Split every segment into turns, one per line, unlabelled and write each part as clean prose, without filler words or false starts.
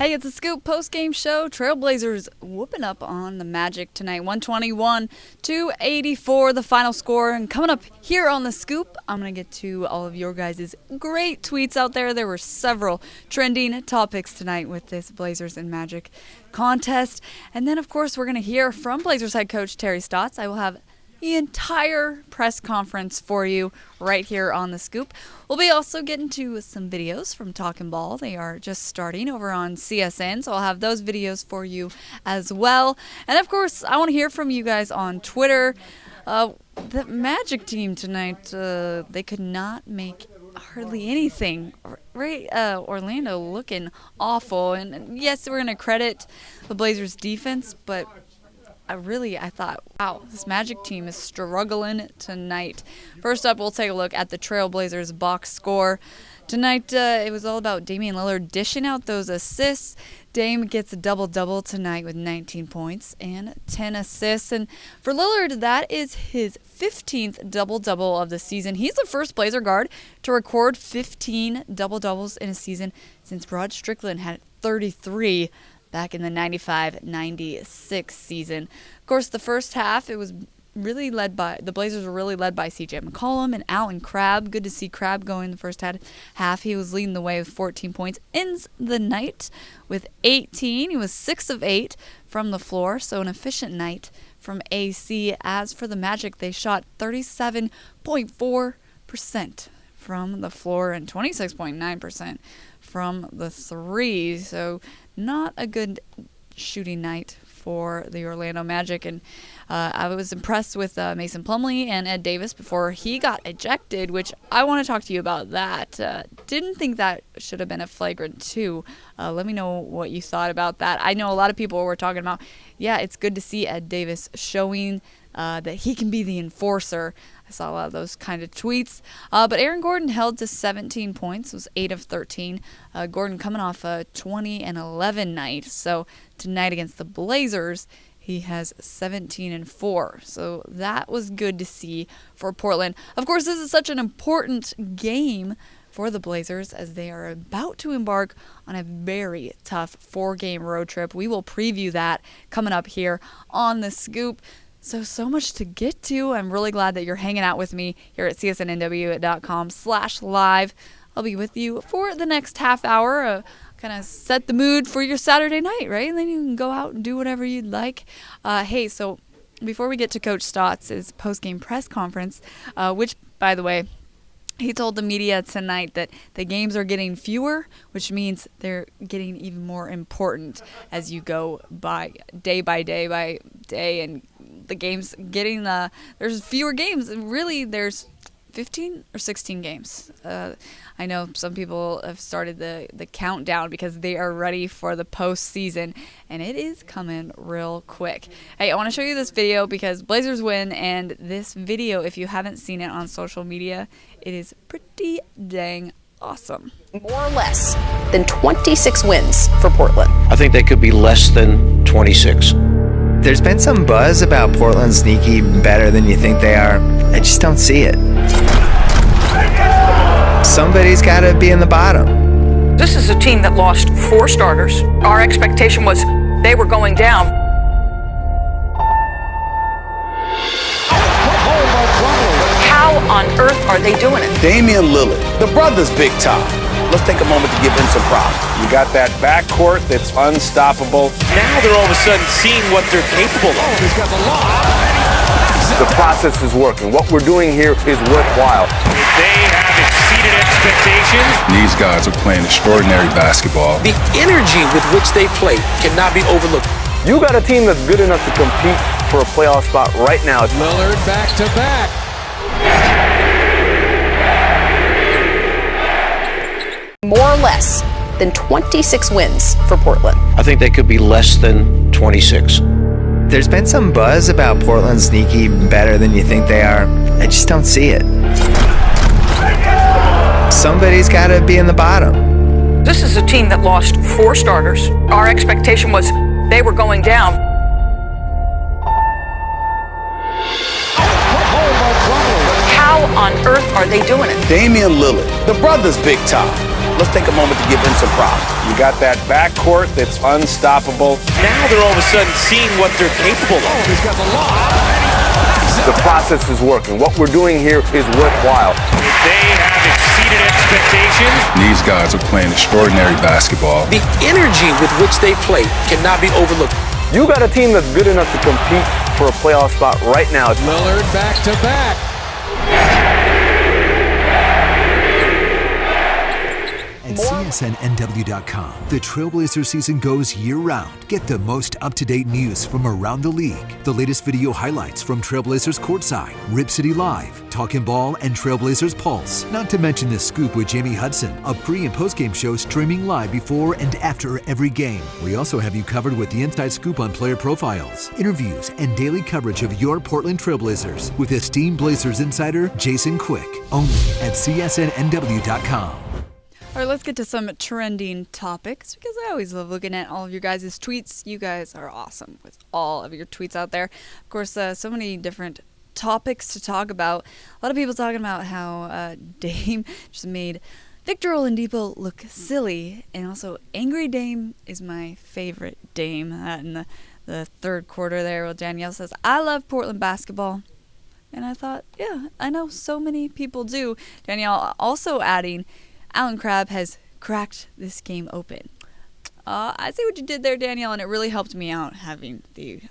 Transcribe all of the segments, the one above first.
Hey, it's a Scoop post-game show. Trailblazers whooping up on the Magic tonight. 121-284, the final score. And coming up here on the Scoop, I'm going to get to all of your guys' great tweets out there. There were several trending topics tonight with this Blazers and Magic contest. And then, of course, we're going to hear from Blazers head coach Terry Stotts. I will have the entire press conference for you right here on the Scoop. We'll be also getting to some videos from Talkin' Ball. They are just starting over on CSN, so I'll have those videos for you as well. And of course, I want to hear from you guys on Twitter. The Magic team tonight, they could not make hardly anything, right? Orlando looking awful. And yes, we're going to credit the Blazers defense, but I thought, wow, this Magic team is struggling tonight. First up, we'll take a look at the Trailblazers box score. Tonight, it was all about Damian Lillard dishing out those assists. Dame gets a double-double tonight with 19 points and 10 assists. And for Lillard, that is his 15th double-double of the season. He's the first Blazer guard to record 15 double-doubles in a season since Rod Strickland had 33 back in the 95-96 season. Of course, the first half, it was really led by, the Blazers were really led by C.J. McCollum and Allen Crabbe. Good to see Crabbe go in the first half. He was leading the way with 14 points. Ends the night with 18. He was 6 of 8 from the floor, so an efficient night from AC. As for the Magic, they shot 37.4% from the floor and 26.9% from the three. So not a good shooting night for the Orlando Magic. And I was impressed with Mason Plumlee and Ed Davis before he got ejected, which I want to talk to you about that. Didn't think that should have been a flagrant 2. Let me know what you thought about that. I know a lot of people were talking about, yeah, it's good to see Ed Davis showing that he can be the enforcer. I saw a lot of those kind of tweets. But Aaron Gordon held to 17 points. It was 8 of 13. Gordon coming off a 20-11 night. So tonight against the Blazers, he has 17-4. So that was good to see for Portland. Of course, this is such an important game for the Blazers as they are about to embark on a very tough 4-game road trip. We will preview that coming up here on the Scoop. So much to get to. I'm really glad that you're hanging out with me here at csnnw.com/live. I'll be with you for the next half hour, kind of set the mood for your Saturday night, right? And then you can go out and do whatever you'd like. Hey, so before we get to Coach Stotts' post-game press conference, which, by the way, he told the media tonight that the games are getting fewer, which means they're getting even more important as you go by day, and the games getting there's fewer games. Really, there's 15 or 16 games. I know some people have started the countdown because they are ready for the postseason, and it is coming real quick. Hey, I want to show you this video because Blazers win, and this video, if you haven't seen it on social media, it is pretty dang awesome.
More or less than 26 wins for Portland.
I think they could be less than 26.
There's been some buzz about Portland sneaky better than you think they are. I just don't see it. Somebody's got to be in the bottom.
This is a team that lost 4 starters. Our expectation was they were going down. How on earth are they doing it?
Damian Lillard, the brother's big time. Let's take a moment to give him some props. You got that backcourt that's unstoppable.
Now they're all of a sudden seeing what they're capable of.
He's got the lob. The process is working. What we're doing here is worthwhile.
They have exceeded expectations.
These guys are playing extraordinary basketball.
The energy with which they play cannot be overlooked.
You got a team that's good enough to compete for a playoff spot right now.
Lillard back to back.
More or less than 26 wins for Portland.
I think they could be less than 26.
There's been some buzz about Portland sneaky better than you think they are. I just don't see it. Somebody's got to be in the bottom.
This is a team that lost 4 starters. Our expectation was they were going down.
How on earth are they doing it?
Damian Lillard, the brother's big time. Let's take a moment to give him some props. You got that backcourt that's unstoppable.
Now they're all of a sudden seeing what they're capable of.
He's got the lob.
The process is working. What we're doing here is worthwhile.
They have exceeded expectations.
These guys are playing extraordinary basketball.
The energy with which they play cannot be overlooked.
You got a team that's good enough to compete for a playoff spot right now.
Lillard back to back.
At CSNNW.com, the Trailblazer season goes year-round. Get the most up-to-date news from around the league, the latest video highlights from Trailblazers Courtside, Rip City Live, Talkin' Ball, and Trailblazers Pulse. Not to mention The Scoop with Jamie Hudson, a pre- and post-game show streaming live before and after every game. We also have you covered with the inside scoop on player profiles, interviews, and daily coverage of your Portland Trailblazers with esteemed Blazers insider Jason Quick, only at CSNNW.com.
All right, let's get to some trending topics because I always love looking at all of your guys' tweets. You guys are awesome with all of your tweets out there. Of course, so many different topics to talk about. A lot of people talking about how Dame just made Victor Oladipo look silly, and also Angry Dame is my favorite Dame in the third quarter there. Well, Danielle says, I love Portland basketball. And I thought, yeah, I know so many people do. Danielle also adding, Alan Crabb has cracked this game open. I see what you did there, Danielle, and it really helped me out having the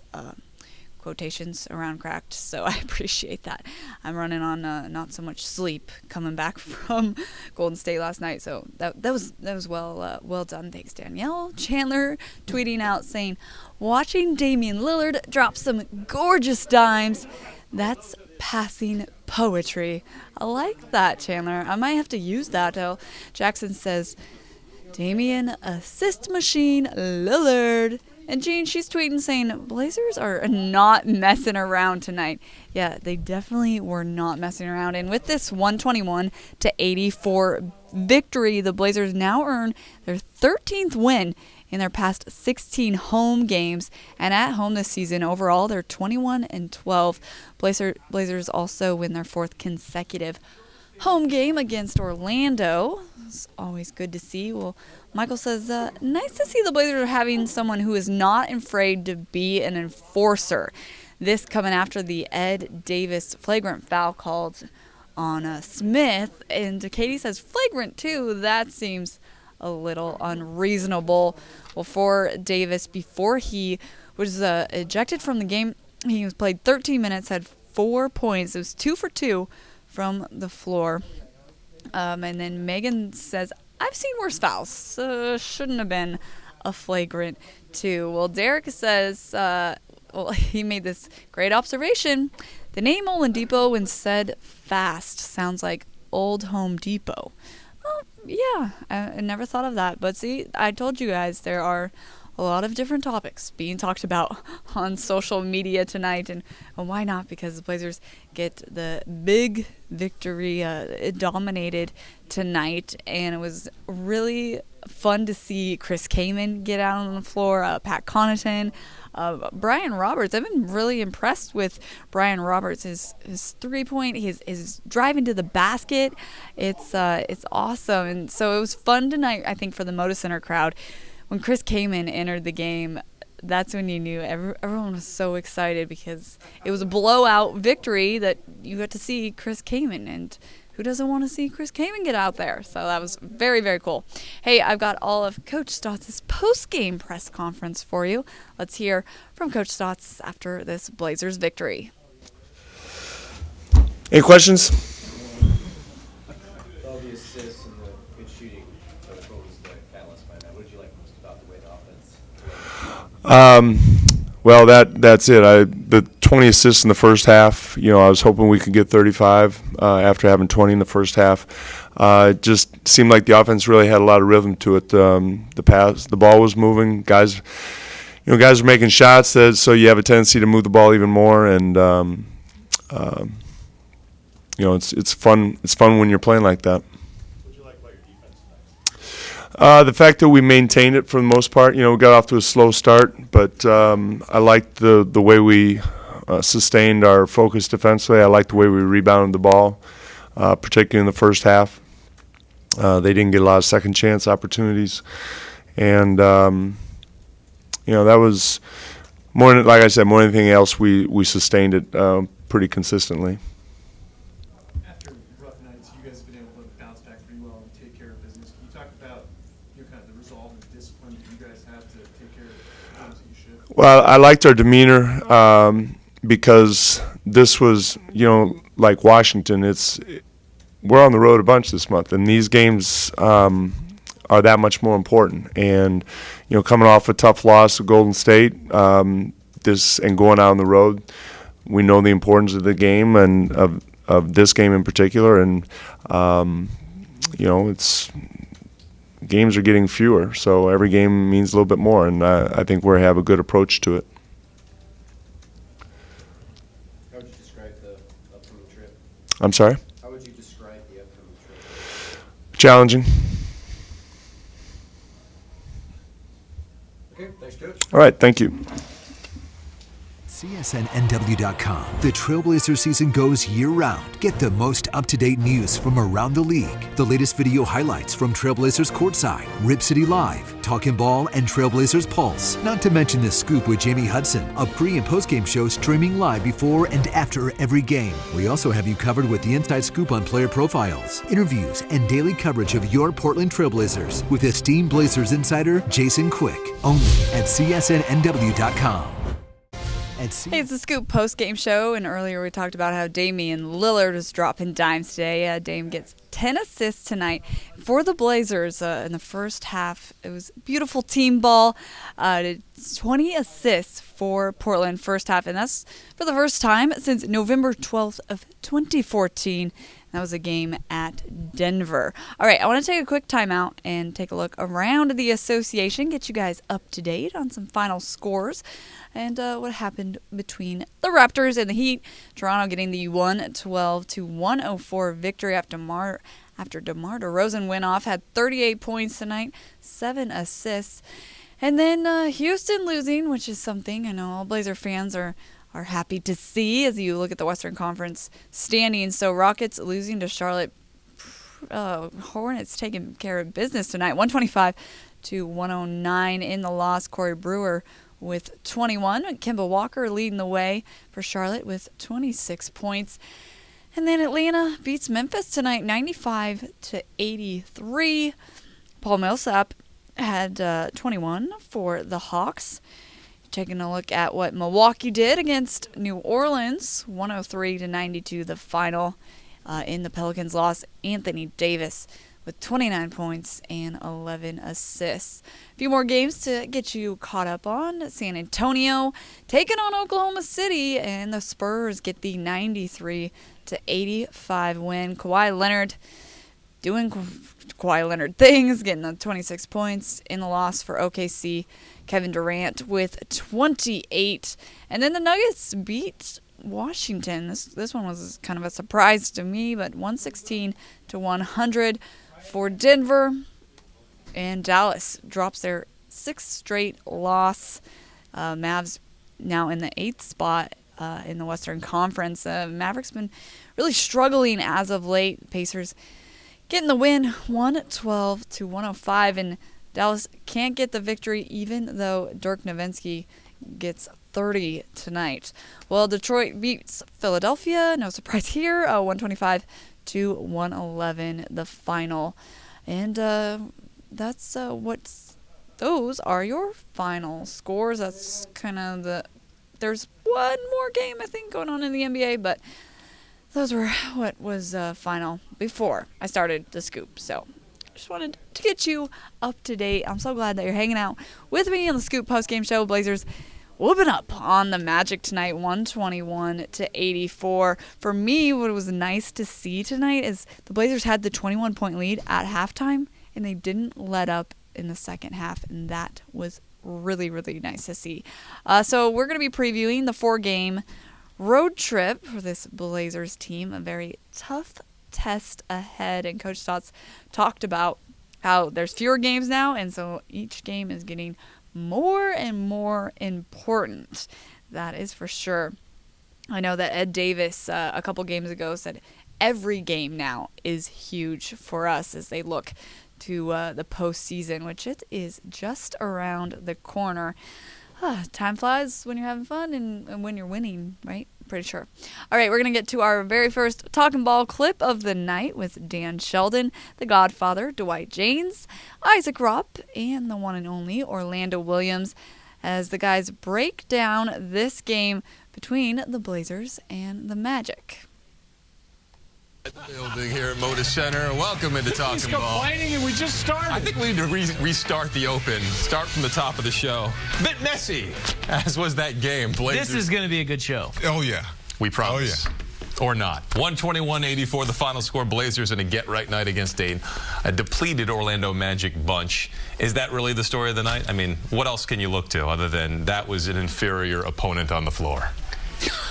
quotations around cracked, so I appreciate that. I'm running on not so much sleep coming back from Golden State last night, so that was well done. Thanks, Danielle. Chandler tweeting out saying, watching Damian Lillard drop some gorgeous dimes, that's passing poetry. I like that, Chandler. I might have to use that, though. Jackson says, Damian assist machine Lillard. And Jean, she's tweeting saying, Blazers are not messing around tonight. Yeah, they definitely were not messing around. And with this 121-84 victory, the Blazers now earn their 13th win in their past 16 home games, and at home this season overall they're 21-12. Blazers also win their fourth consecutive home game against Orlando. It's always good to see. Well, Michael says, nice to see the Blazers are having someone who is not afraid to be an enforcer. This coming after the Ed Davis flagrant foul called on Smith, and Katie says flagrant too. That seems a little unreasonable. Well, for Davis, before he was ejected from the game, he was played 13 minutes, had 4 points. It was 2 for 2 from the floor. And then Megan says, I've seen worse fouls. Shouldn't have been a flagrant 2. Well, Derek says, he made this great observation. The name Oladipo, when said fast, sounds like Old Home Depot. Well, yeah, I never thought of that. But see, I told you guys there are a lot of different topics being talked about on social media tonight. And why not? Because the Blazers get the big victory. It dominated tonight. And it was really fun to see Chris Kaman get out on the floor, Pat Connaughton, Brian Roberts. I've been really impressed with Brian Roberts. His 3-point, his driving to the basket. It's awesome. And so it was fun tonight, I think, for the Moda Center crowd. When Chris Kaman entered the game, that's when you knew everyone was so excited because it was a blowout victory that you got to see Chris Kaman, and who doesn't want to see Chris Kaman get out there? So that was very, very cool. Hey, I've got all of Coach Stotts' post-game press conference for you. Let's hear from Coach Stotts after this Blazers victory.
Any questions?
All the assists and the good shooting, what was the catalyst behind that? What did you like most about the way the offense?
Well, that's it. The 20 assists in the first half. I was hoping we could get 35 after having 20 in the first half. It just seemed like the offense really had a lot of rhythm to it. The ball was moving. Guys were making shots, so you have a tendency to move the ball even more. And it's fun. It's fun when you're playing like that. The fact that we maintained it for the most part. We got off to a slow start, but I liked the way we sustained our focus defensively. I liked the way we rebounded the ball, particularly in the first half. They didn't get a lot of second chance opportunities, and that was more than, like I said, more than anything else. We sustained it pretty consistently.
After rough nights, you guys have been able to bounce back pretty well and take care of business. Can you talk about kind of the resolve and discipline that you guys have to take care of the things that you should?
Well, I liked our demeanor because this was, like Washington. We're on the road a bunch this month, and these games are that much more important. And coming off a tough loss to Golden State, and going out on the road, we know the importance of the game and of this game in particular. And games are getting fewer, so every game means a little bit more. And I think we have a good approach to it.
How would you describe the upcoming trip?
I'm sorry?
How would you describe the upcoming trip?
Challenging.
Okay, thanks, Coach.
All right, thank you.
CSNNW.com. The Trailblazer season goes year-round. Get the most up-to-date news from around the league. The latest video highlights from Trailblazers Courtside, Rip City Live, Talkin' Ball, and Trailblazers Pulse. Not to mention The Scoop with Jamie Hudson, a pre- and post-game show streaming live before and after every game. We also have you covered with the inside scoop on player profiles, interviews, and daily coverage of your Portland Trailblazers with esteemed Blazers insider Jason Quick. Only at CSNNW.com.
Hey, it's the Scoop post-game show, and earlier we talked about how Damian Lillard was dropping dimes today. Dame gets 10 assists tonight for the Blazers in the first half. It was beautiful team ball. 20 assists for Portland first half, and that's for the first time since November 12th of 2014. That was a game at Denver. All right, I want to take a quick timeout and take a look around the association, get you guys up to date on some final scores and what happened between the Raptors and the Heat. Toronto getting the 112-104 victory after DeMar DeRozan went off, had 38 points tonight, 7 assists. And then Houston losing, which is something I know all Blazer fans are happy to see as you look at the Western Conference standings. So Rockets losing to Charlotte. Hornets taking care of business tonight, 125-109 in the loss. Corey Brewer with 21. Kemba Walker leading the way for Charlotte with 26 points. And then Atlanta beats Memphis tonight, 95-83. Paul Millsap had 21 for the Hawks. Taking a look at what Milwaukee did against New Orleans, 103-92 the final. In the Pelicans loss, Anthony Davis with 29 points and 11 assists. A few more games to get you caught up on. San Antonio taking on Oklahoma City, and the Spurs get the 93-85 win. Kawhi Leonard doing Kawhi Leonard things, getting the 26 points in the loss for OKC. Kevin Durant with 28. And then the Nuggets beat Washington. This one was kind of a surprise to me, but 116-100 for Denver. And Dallas drops their 6th straight loss. Mavs now in the 8th spot in the Western Conference. Mavericks been really struggling as of late. Pacers getting the win, 112-105, and Dallas can't get the victory even though Dirk Nowitzki gets 30 tonight. Well, Detroit beats Philadelphia. No surprise here. 125-111 the final. And that's those are your final scores. That's kind of there's one more game I think going on in the NBA, but those were what was final before I started the Scoop. So just wanted to get you up to date. I'm so glad that you're hanging out with me on the Scoop postgame show. Blazers whooping up on the Magic tonight, 121-84. For me, what was nice to see tonight is the Blazers had the 21-point lead at halftime, and they didn't let up in the second half, and that was really, really nice to see. So we're going to be previewing the 4-game road trip for this Blazers team, a very tough test ahead, and Coach Stotts talked about how there's fewer games now, and so each game is getting more and more important. That is for sure. I know that Ed Davis a couple games ago said every game now is huge for us as they look to the postseason, which it is just around the corner. Time flies when you're having fun and when you're winning, right? Pretty sure. All right, we're going to get to our very first Talking Ball clip of the night with Dan Sheldon, the Godfather, Dwight James, Isaac Rupp, and the one and only Orlando Williams as the guys break down this game between the Blazers and the Magic.
Building here at Moda Center. Welcome into Talking
He's
Ball.
complaining and we just started.
I think we need to restart the open. Start from the top of the show. A bit messy, as was that game. Blazers.
This is going to be a good show.
Oh, yeah.
We promise.
Oh, yeah.
Or not. 121-84, the final score. Blazers in a get-right night against a depleted Orlando Magic bunch. Is that really the story of the night? I mean, what else can you look to other than that was an inferior opponent on the floor?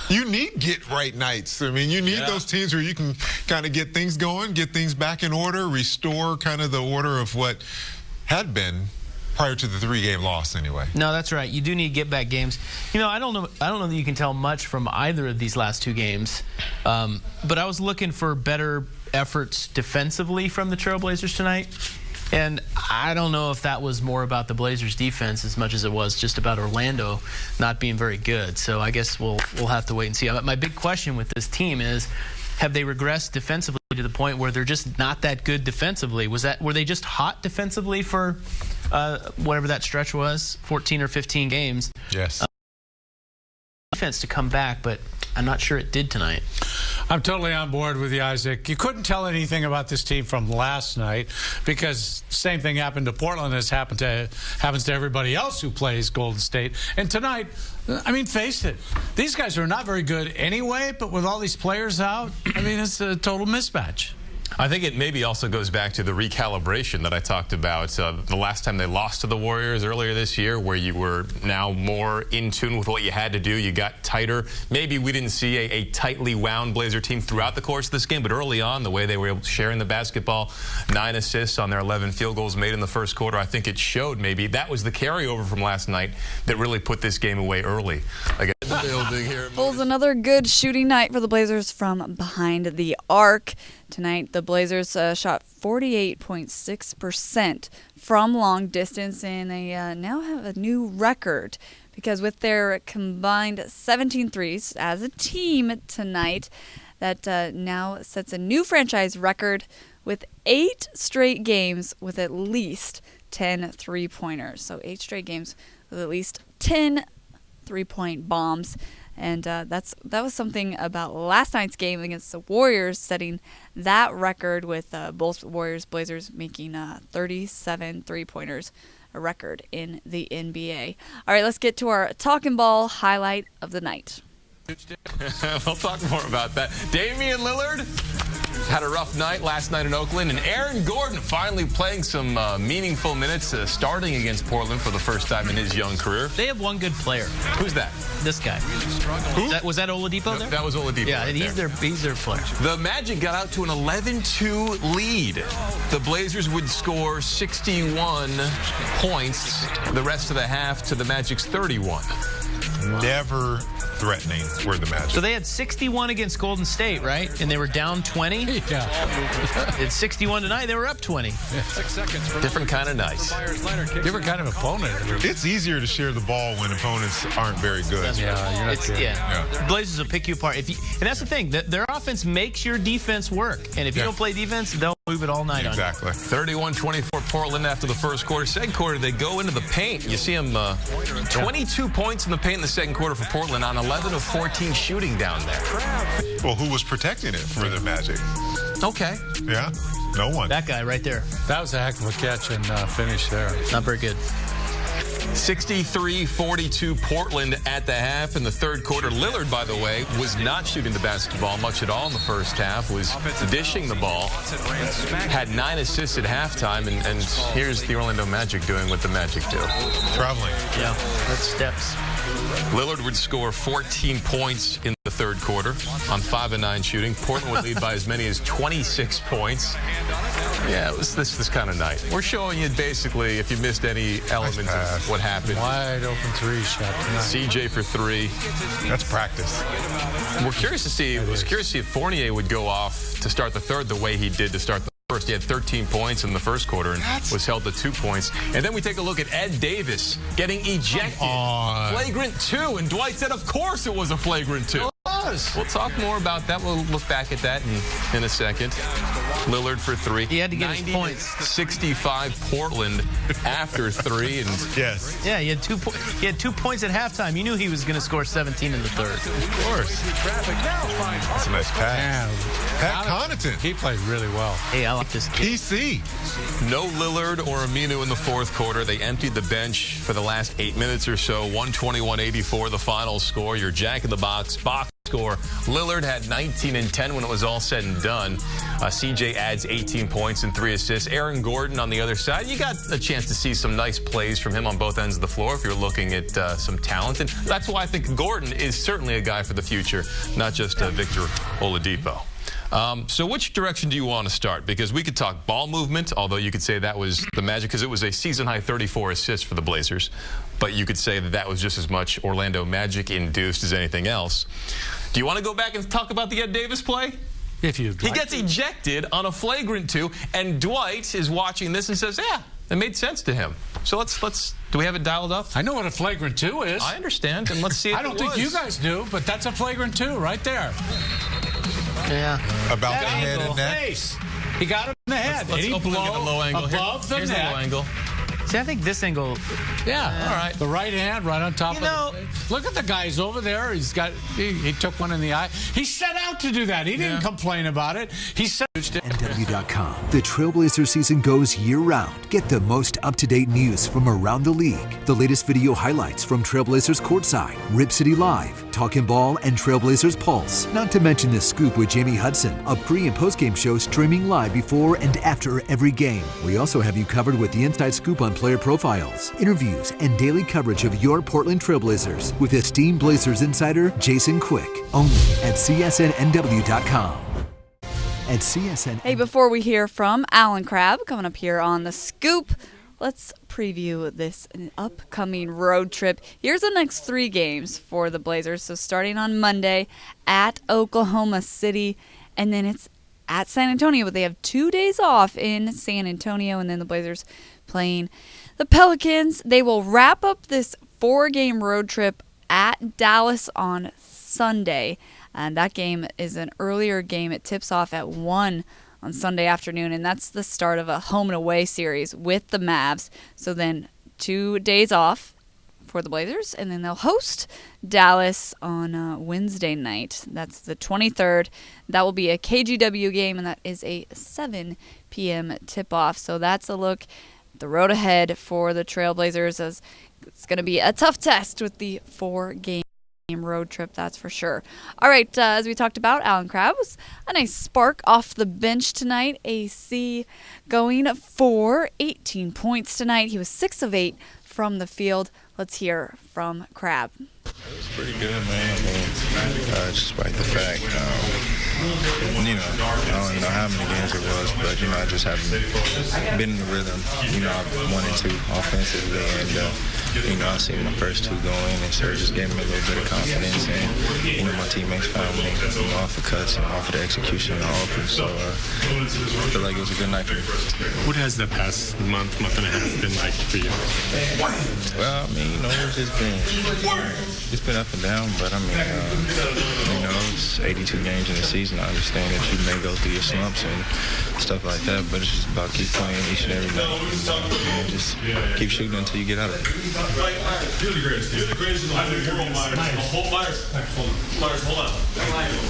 You need get-right nights. I mean, you need those teams where you can kind of get things going, get things back in order, restore kind of the order of what had been prior to the 3-game loss anyway.
No, that's right. You do need get-back games. You know, I don't know that you can tell much from either of these last 2 games, but I was looking for better efforts defensively from the Trailblazers tonight. And I don't know if that was more about the Blazers' defense as much as it was just about Orlando not being very good. So I guess we'll have to wait and see. My big question with this team is, have they regressed defensively to the point where they're just not that good defensively? Were they just hot defensively for whatever that stretch was, 14 or 15 games?
Yes.
Defense to come back, but I'm not sure it did tonight.
I'm totally on board with you, Isaac. You couldn't tell anything about this team from last night because same thing happened to Portland as happens to everybody else who plays Golden State. And tonight, I mean, face it, these guys are not very good anyway, but with all these players out, I mean, it's a total mismatch.
I think it maybe also goes back to the recalibration that I talked about the last time they lost to the Warriors earlier this year, where you were now more in tune with what you had to do. You got tighter. Maybe we didn't see a tightly wound Blazer team throughout the course of this game, but early on, the way they were sharing the basketball, 9 assists on their 11 field goals made in the first quarter, I think it showed maybe that was the carryover from last night that really put this game away early.
Bulls another good shooting night for the Blazers from behind the arc. Tonight, the Blazers shot 48.6% from long distance, and they now have a new record because with their combined 17 threes as a team tonight, that now sets a new franchise record with 8 straight games with at least 10 three-pointers. So 8 straight games with at least 10 3-point bombs. And that was something about last night's game against the Warriors, setting that record with both Warriors, Blazers making 37 three-pointers, a record in the NBA. All right, let's get to our Talking Ball highlight of the night.
We'll talk more about that. Damian Lillard had a rough night last night in Oakland, and Aaron Gordon finally playing some meaningful minutes, starting against Portland for the first time in his young career.
They have one good player.
Who's that?
This guy. Who? Was that Oladipo there?
That was Oladipo.
Yeah,
right
he's their player.
The Magic got out to an 11-2 lead. The Blazers would score 61 points the rest of the half to the Magic's 31.
Never threatening were the Magic.
So they had 61 against Golden State, right? And they were down 20?
Yeah.
It's 61 tonight. They were up 20.
6 seconds. Different kind of nice.
Different kind of opponent.
It's easier to share the ball when opponents aren't very good.
That's
Yeah,
right.
you're not sure.
Yeah. Blazers will pick you apart. And that's the thing. Their offense makes your defense work. And if you don't play defense, they'll move it all night on you.
Exactly.
31-24 Portland after the first quarter. Second quarter, they go into the paint. You see them 22 points in the paint in the second quarter for Portland on 11 of 14 shooting down there.
Well, who was protecting it for the Magic?
Okay.
Yeah, no one.
That guy right there.
That was a heck of a catch and finish there.
Not very good.
63-42 Portland at the half in the third quarter. Lillard, by the way, was not shooting the basketball much at all in the first half, was dishing the ball, had 9 assists at halftime, and here's the Orlando Magic doing what the Magic do.
Traveling.
Yeah, that's steps.
Lillard would score 14 points in the the third quarter on 5 of 9 shooting. Portland would lead by as many as 26 points. Yeah, it was this kind of night. We're showing you basically, if you missed any element of what happened.
Wide open three shot tonight.
CJ for 3.
That's practice.
We're curious to see. I was curious to see if Fournier would go off to start the third the way he did to start the first. He had 13 points in the first quarter and was held to 2 points. And then we take a look at Ed Davis getting ejected. Flagrant 2. And Dwight said, of course it was a flagrant 2. We'll talk more about that. We'll look back at that in a second. Lillard for 3.
He had to get his points.
65 Portland after 3. And
yes.
Yeah, he had 2 points at halftime. You knew he was going to score 17 in the third.
Of course. That's a nice pass. Pat Connaughton.
He played really well.
Hey, I like this kid.
PC.
No Lillard or Aminu in the fourth quarter. They emptied the bench for the last 8 minutes or so. 121-84 the final score. Your Jack in the Box score. Lillard had 19 and 10 when it was all said and done. CJ adds 18 points and 3 assists. Aaron Gordon on the other side. You got a chance to see some nice plays from him on both ends of the floor if you're looking at some talent. And that's why I think Gordon is certainly a guy for the future, not just Victor Oladipo. So which direction do you want to start? Because we could talk ball movement, although you could say that was the Magic, because it was a season-high 34 assists for the Blazers. But you could say that that was just as much Orlando Magic-induced as anything else. Do you want to go back and talk about the Ed Davis play?
If you'd like.
He gets ejected on a flagrant 2, and Dwight is watching this and says, yeah, it made sense to him. So let's do we have it dialed up?
I know what a flagrant 2 is.
I understand, and let's see if
I don't think you guys do, but that's a flagrant 2 right there.
Yeah.
About the head and neck.
Face. He got it in the head.
Let's open look at the low angle.
Above the
Here's
neck.
the low angle.
See, I think this angle.
Yeah.
All right.
The right hand right on top of the face. Look at the guys over there. He took one in the eye. He set out to do that. He didn't complain about it. He said
NW.com. The Trailblazer season goes year-round. Get the most up-to-date news from around the league. The latest video highlights from Trailblazers Courtside, Rip City Live, Talkin' Ball, and Trailblazers Pulse. Not to mention The Scoop with Jamie Hudson, a pre- and post-game show streaming live before and after every game. We also have you covered with the inside scoop on player profiles, interviews, and daily coverage of your Portland Trailblazers with esteemed Blazers insider Jason Quick. Only at CSNNW.com. At CSN.
Hey, before we hear from Alan Crabb coming up here on The Scoop, let's preview this upcoming road trip. Here's the next 3 games for the Blazers. So starting on Monday at Oklahoma City, and then it's at San Antonio, but they have 2 days off in San Antonio, and then the Blazers playing the Pelicans. They will wrap up this 4-game road trip at Dallas on Sunday. And that game is an earlier game. It tips off at 1 on Sunday afternoon, and that's the start of a home and away series with the Mavs. So then 2 days off for the Blazers, and then they'll host Dallas on Wednesday night. That's the 23rd. That will be a KGW game, and that is a 7 p.m. tip-off. So that's a look at the road ahead for the Trailblazers, as it's going to be a tough test with the 4-game road trip, that's for sure. All right, as we talked about, Alan Crabb was a nice spark off the bench tonight. AC going for 18 points tonight. He was 6 of 8 from the field. Let's hear from Crabb.
It was pretty good, man. I mean, despite the fact, I don't know how many games it was, but, I just haven't been in the rhythm. I wanted to offensively, and, I seen my first 2 go in, and so it just gave me a little bit of confidence, and, my teammates found me off the cuts and off of the execution and all of so I feel like it was a good night for me.
What has the past month and a half been like for you?
Well, I mean, it's been up and down, but I mean, it's 82 games in the season. I understand that you may go through your slumps and stuff like that, but it's just about keep playing each and every night. And just keep shooting until you get out of it.
You're the greatest. You're the greatest in the world, Myers. Hold on.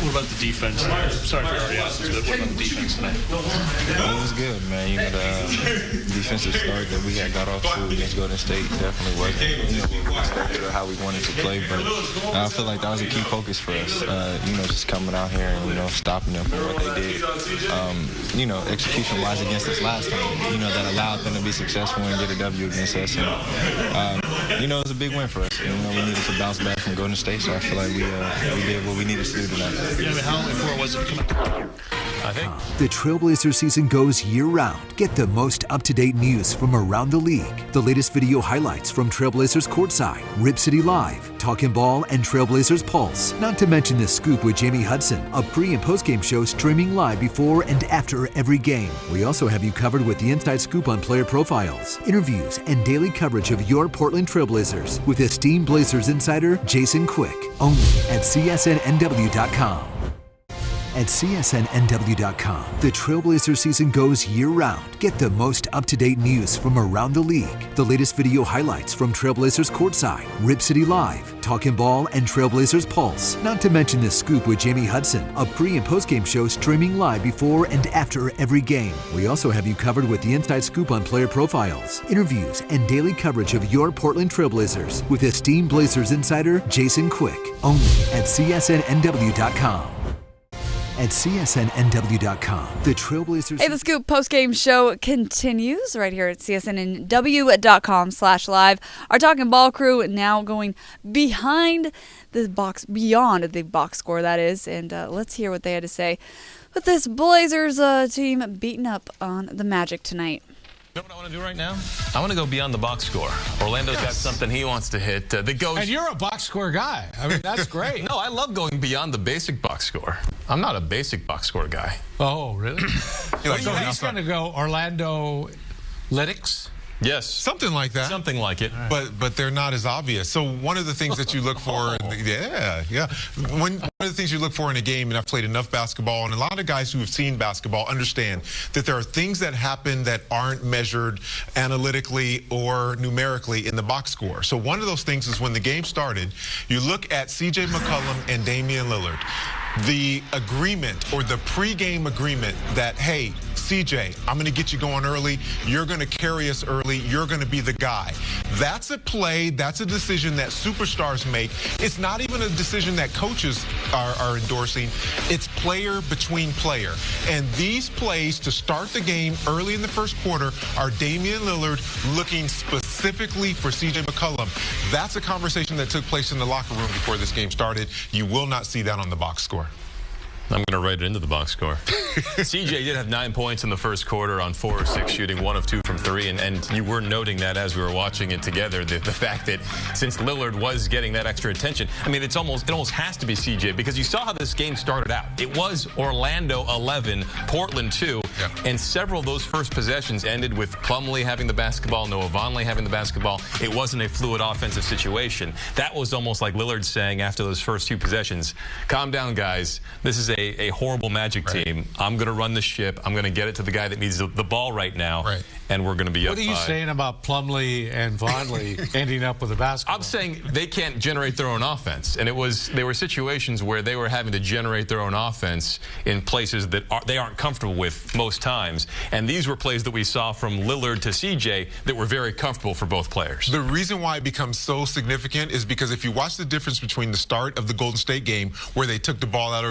What about the defense? Sorry if you already asked this, but what about the defense tonight?
It was good, man. The defensive start that we got off to against Golden State definitely wasn't how we wanted to play, but I feel like that was a key focus for us. Just coming out here and stopping them for what they did. Execution-wise against us last time. That allowed them to be successful and get a W against us. And It's a big win for us. We needed to bounce back from Golden State, so I feel like we did what we needed to do tonight.
How important was it to come out?
I think
The Trailblazer season goes year-round. Get the most up-to-date news from around the league. The latest video highlights from Trailblazers Courtside, Rip City Live, Talkin' Ball, and Trailblazers Pulse. Not to mention The Scoop with Jamie Hudson, a pre- and post-game show streaming live before and after every game. We also have you covered with the inside scoop on player profiles, interviews, and daily coverage of your Portland Trailblazers with esteemed Blazers insider Jason Quick, only at CSNNW.com. At CSNNW.com, the Trailblazer season goes year-round. Get the most up-to-date news from around the league. The latest video highlights from Trailblazers Courtside, Rip City Live, Talkin' Ball, and Trailblazers Pulse. Not to mention The Scoop with Jamie Hudson, a pre- and post-game show streaming live before and after every game. We also have you covered with the inside scoop on player profiles, interviews, and daily coverage of your Portland Trailblazers with esteemed Blazers insider Jason Quick, only at CSNNW.com. At CSNNW.com, the Trailblazers...
Hey, the Scoop postgame show continues right here at CSNNW.com/live. Our Talking Ball crew now going beyond the box score, that is. And let's hear what they had to say with this Blazers team beating up on the Magic tonight.
You know what I want to do right now? I want to go beyond the box score. Orlando's got something he wants to hit. That goes.
And you're a box score guy. I mean, that's great.
No, I love going beyond the basic box score. I'm not a basic box score guy.
Oh, really? So he's going to go Orlando Lytics?
Yes.
Something like that.
Something like it.
But they're not as obvious. So one of the things that you look for, one of the things you look for in a game, and I've played enough basketball, and a lot of guys who have seen basketball understand that there are things that happen that aren't measured analytically or numerically in the box score. So one of those things is when the game started, you look at C.J. McCollum and Damian Lillard. The agreement or the pregame agreement that, hey, CJ, I'm going to get you going early. You're going to carry us early. You're going to be the guy. That's a play. That's a decision that superstars make. It's not even a decision that coaches are endorsing. It's player between player. And these plays to start the game early in the first quarter are Damian Lillard looking specifically for CJ McCollum. That's a conversation that took place in the locker room before this game started. You will not see that on the box score.
I'm going to write it into the box score. CJ did have 9 points in the first quarter on 4 or 6 shooting, 1 of 2 from 3, and you were noting that as we were watching it together, the fact that since Lillard was getting that extra attention, I mean, it almost has to be CJ, because you saw how this game started out. It was Orlando 11, Portland 2, and several of those first possessions ended with Plumlee having the basketball, Noah Vonleh having the basketball. It wasn't a fluid offensive situation. That was almost like Lillard saying after those first 2 possessions, calm down, guys. This is a horrible Magic team. I'm going to run the ship. I'm going to get it to the guy that needs the ball right now, and we're going to be up 5.
What are you saying about Plumlee and Vonleh ending up with a basketball?
I'm saying they can't generate their own offense, and there were situations where they were having to generate their own offense in places that they aren't comfortable with most times, and these were plays that we saw from Lillard to CJ that were very comfortable for both players.
The reason why it becomes so significant is because if you watch the difference between the start of the Golden State game, where they took the ball out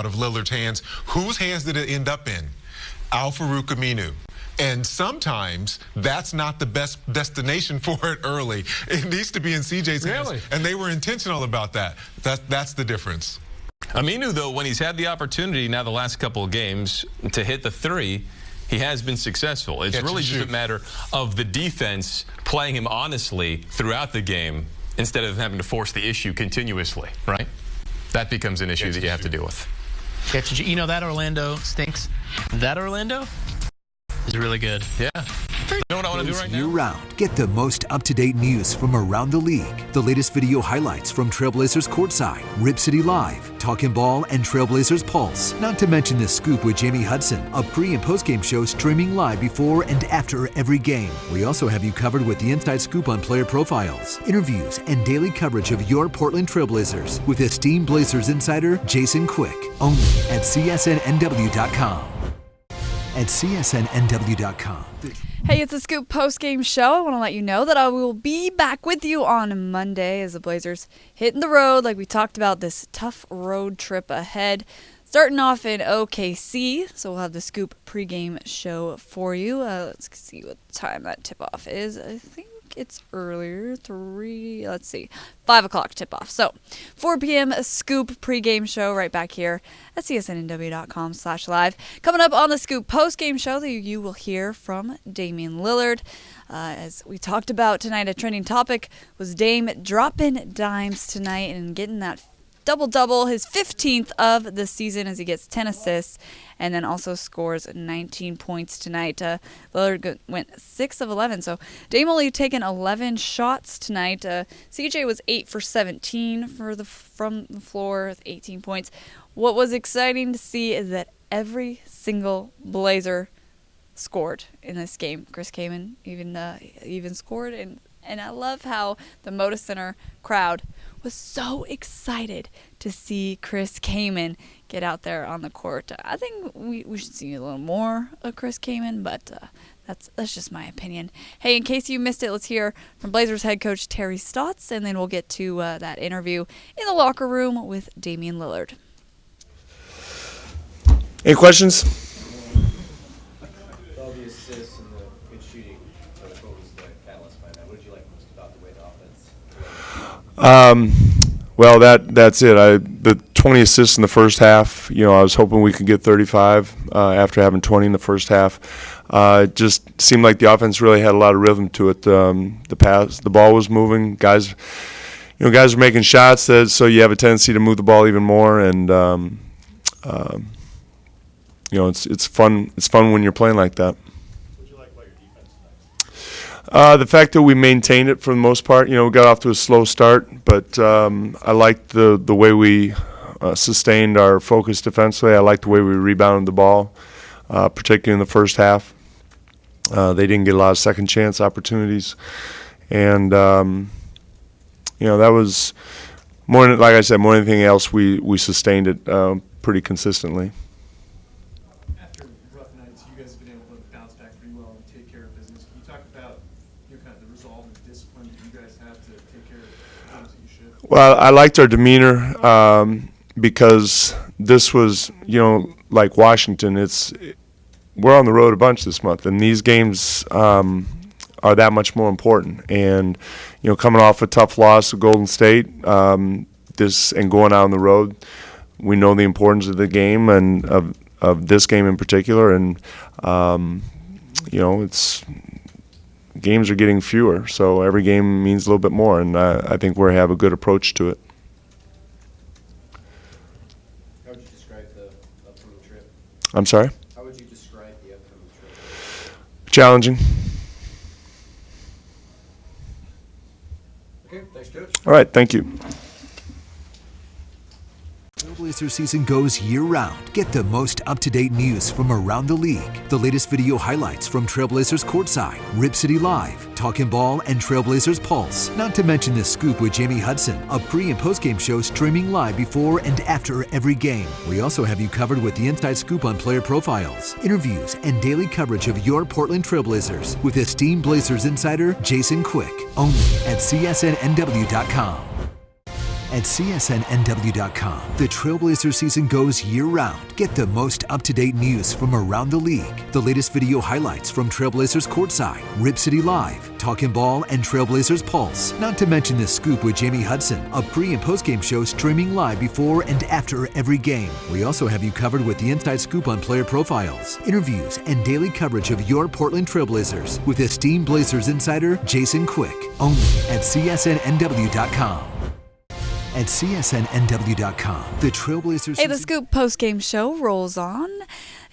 of Lillard's hands, whose hands did it end up in? Al-Farouq Aminu. And sometimes that's not the best destination for it early. It needs to be in CJ's hands. And they were intentional about that. That's the difference.
Aminu, though, when he's had the opportunity now the last couple of games to hit the 3, he has been successful. It's really just a matter of the defense playing him honestly throughout the game instead of having to force the issue continuously, right? That becomes an issue that you have to deal with.
You know, that Orlando stinks. That Orlando is really good.
Yeah. You know what I want to do right now?
Year-round, get the most up-to-date news from around the league. The latest video highlights from Trailblazers Courtside, Rip City Live, Talkin' Ball, and Trailblazers Pulse. Not to mention The Scoop with Jamie Hudson, a pre- and post-game show streaming live before and after every game. We also have you covered with the inside scoop on player profiles, interviews, and daily coverage of your Portland Trailblazers with esteemed Blazers insider Jason Quick, only at CSNNW.com. At CSNNW.com.
Hey, it's a Scoop post-game show. I want to let you know that I will be back with you on Monday as the Blazers hitting the road like we talked about, this tough road trip ahead. Starting off in OKC, so we'll have the Scoop pregame show for you. Let's see what time that tip-off is. I think think it's earlier. 5 o'clock tip-off. So 4 p.m. Scoop pregame show right back here at CSNNW.com/live. Coming up on the Scoop postgame show that you will hear from Damian Lillard. As we talked about tonight, a trending topic was Dame dropping dimes tonight and getting that double-double, his 15th of the season as he gets 10 assists and then also scores 19 points tonight. Lillard went 6 of 11, so Dame only taken 11 shots tonight. CJ was 8 for 17 from the floor with 18 points. What was exciting to see is that every single Blazer scored in this game. Chris Kaman even scored, and I love how the Moda Center crowd was so excited to see Chris Kaman get out there on the court. I think we should see a little more of Chris Kaman, but that's just my opinion. Hey, in case you missed it, let's hear from Blazers head coach Terry Stotts, and then we'll get to that interview in the locker room with Damian Lillard.
Any questions?
All the assists and the good shooting, what was the catalyst behind that? What did you like most about the way the offense?
Well, that's it. The 20 assists in the first half. I was hoping we could get 35 after having 20 in the first half. It just seemed like the offense really had a lot of rhythm to it. The ball was moving. Guys were making shots, so you have a tendency to move the ball even more. And it's fun. It's fun when you're playing like that. The fact that we maintained it for the most part, we got off to a slow start, but I liked the way we sustained our focus defensively. I liked the way we rebounded the ball, particularly in the first half. They didn't get a lot of second chance opportunities, and that was more than, like I said, more than anything else. We sustained it pretty consistently. Well, I liked our demeanor because this was, like Washington. We're on the road a bunch this month, and these games are that much more important. And coming off a tough loss to Golden State, and going out on the road, we know the importance of the game and of this game in particular. And games are getting fewer, so every game means a little bit more, and I think we have a good approach to it.
How would you describe the upcoming trip?
I'm sorry?
How would you describe the upcoming trip?
Challenging.
Okay, thanks, Coach.
All right, thank you.
Trailblazer season goes year-round. Get the most up-to-date news from around the league. The latest video highlights from Trailblazers Courtside, Rip City Live, Talkin' Ball, and Trailblazers Pulse. Not to mention The Scoop with Jamie Hudson, a pre- and post-game show streaming live before and after every game. We also have you covered with the inside scoop on player profiles, interviews, and daily coverage of your Portland Trailblazers with esteemed Blazers insider Jason Quick, only at CSNNW.com. At CSNNW.com, the Trailblazer season goes year-round. Get the most up-to-date news from around the league. The latest video highlights from Trailblazers Courtside, Rip City Live, Talkin' Ball, and Trailblazers Pulse. Not to mention The Scoop with Jamie Hudson, a pre- and post-game show streaming live before and after every game. We also have you covered with the inside scoop on player profiles, interviews, and daily coverage of your Portland Trailblazers with esteemed Blazers insider Jason Quick, only at CSNNW.com. At CSNNW.com, the Trailblazers...
Hey, the Scoop post-game show rolls on.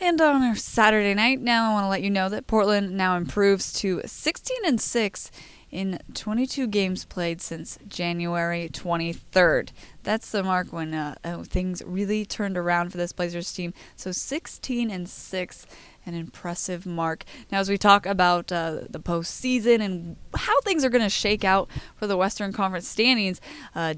And on our Saturday night, now I want to let you know that Portland now improves to 16-6 in 22 games played since January 23rd. That's the mark when things really turned around for this Blazers team. So 16-6, an impressive mark. Now, as we talk about the postseason and how things are going to shake out for the Western Conference standings,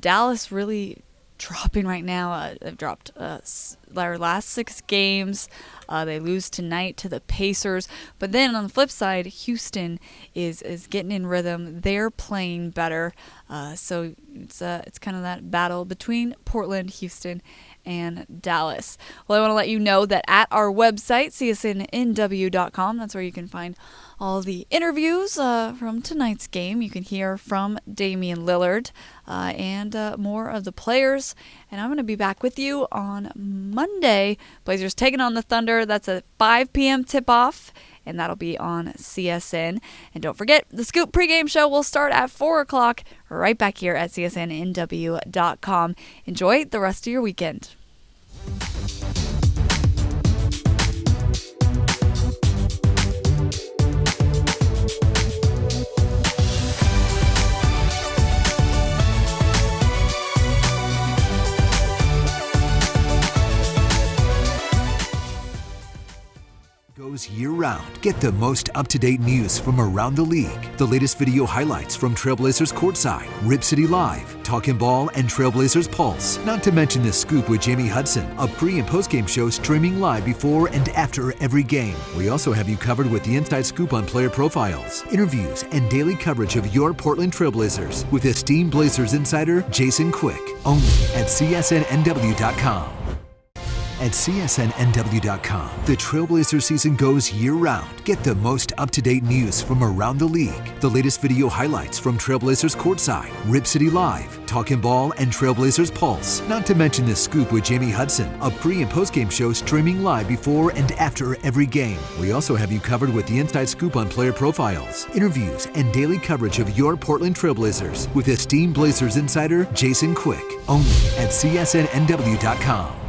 Dallas really dropping right now. They've dropped their last 6 games. They lose tonight to the Pacers. But then on the flip side, Houston is getting in rhythm. They're playing better. So it's kind of that battle between Portland, Houston, and Dallas. Well, I want to let you know that at our website, CSNNW.com, that's where you can find all the interviews from tonight's game. You can hear from Damian Lillard and more of the players. And I'm going to be back with you on Monday. Blazers taking on the Thunder. That's a 5 p.m. tip-off, and that'll be on CSN. And don't forget, the Scoop pregame show will start at 4 o'clock right back here at CSNNW.com. Enjoy the rest of your weekend.
Goes year-round. Get the most up-to-date news from around the league. The latest video highlights from Trailblazers Courtside, Rip City Live, Talkin' Ball, and Trailblazers Pulse. Not to mention The Scoop with Jamie Hudson, a pre- and post-game show streaming live before and after every game. We also have you covered with the inside scoop on player profiles, interviews, and daily coverage of your Portland Trailblazers with esteemed Blazers insider Jason Quick, only at CSNNW.com. At CSNNW.com, the Trailblazer season goes year-round. Get the most up-to-date news from around the league. The latest video highlights from Trailblazers Courtside, Rip City Live, Talkin' Ball, and Trailblazers Pulse. Not to mention The Scoop with Jamie Hudson, a pre- and post-game show streaming live before and after every game. We also have you covered with the inside scoop on player profiles, interviews, and daily coverage of your Portland Trailblazers with esteemed Blazers insider Jason Quick, only at CSNNW.com.